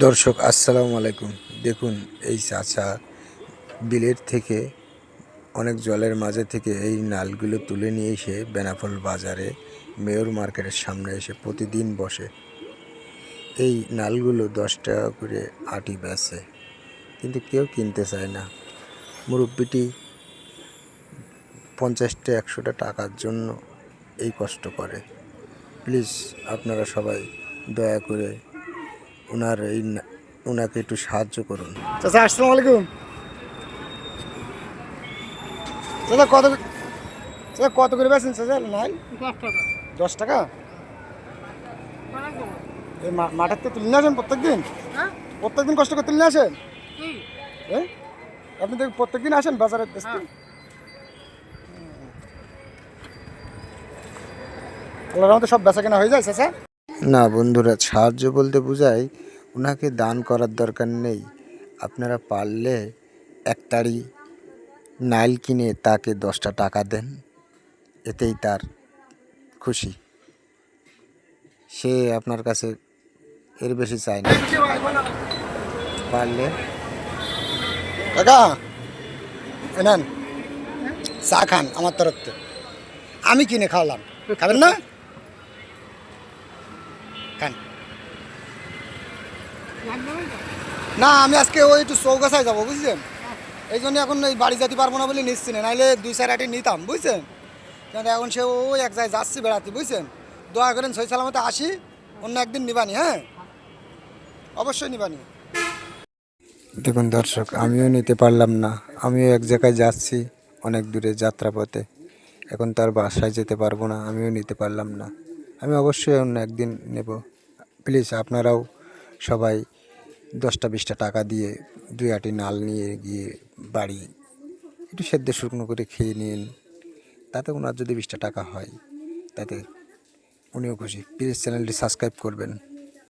দর্শক আসসালামু আলাইকুম। দেখুন এই চাচা বিলের থেকে অনেক জলের মাঝে থেকে এই নালগুলো তুলে নিয়ে এসে বেনাপোল বাজারে মেয়র মার্কেটের সামনে এসে প্রতিদিন বসে। এই নালগুলো 10 টাকা করে আটি বেচে, কিন্তু কেউ কিনতে চায় না। মুরব্বিটি 50টা 100টা টাকার জন্য এই কষ্ট করে। প্লিজ আপনারা সবাই দয়া করে ওনাকে একটু সাহায্য করুন। চাচা আসসালামু আলাইকুম। চাচা কত করে বেছেন চাচা? নাই 10 টাকা। এই মাঠের তো তুলে নিয়ে আসেন প্রত্যেকদিন? প্রত্যেকদিন কষ্ট করে তুলে নিয়ে আসেন? আপনি তো প্রত্যেকদিন আসেন বাজারে বেচতে? ওনার মধ্যে সব বেচা কেনা হয়ে যায় চাচা? না বন্ধুরা, সাহায্য বলতে বোঝায় ওনাকে দান করার দরকার নেই। আপনারা পারলে একটারি নাইল কিনে তাকে 10টা টাকা দেন, এতেই তার খুশি। সে আপনার কাছে এর বেশি চায় না। পারলে কাকা নেন, চা খান আমার তরফ থেকে। আমি কিনে খাওয়ালাম, খাবেন না? খান না, আমি আজকে ওই একটু চৌগাছায় যাবো বুঝছেন, এই জন্য এখন এই বাড়ি যেতে পারবো না বলে নিচ্ছি না, নাইলে 2-4 আটি নিতাম বুঝছেন। কিন্তু এখন সে ওই এক জায়গায় যাচ্ছি বেড়াতে বুঝছেন। দোয়া করেন সই সালামতে আসি, অন্য একদিন নিবানি। হ্যাঁ অবশ্যই নিবানি। দেখুন দর্শক, আমিও নিতে পারলাম না। আমিও এক জায়গায় যাচ্ছি, অনেক দূরে যাত্রাপথে। এখন তার বাসায় যেতে পারবো না, আমিও নিতে পারলাম না। আমি অবশ্যই অন্য একদিন নেব। প্লিজ আপনারাও সবাই 10টা 20টা টাকা দিয়ে 2 আটি নাল নিয়ে গিয়ে বাড়ি একটু সেদ্ধ শুকনো করে খেয়ে নিন। তাতে ওনার যদি 20টা টাকা হয়, তাতে উনিও খুশি। প্লিজ চ্যানেলটি সাবস্ক্রাইব করবেন।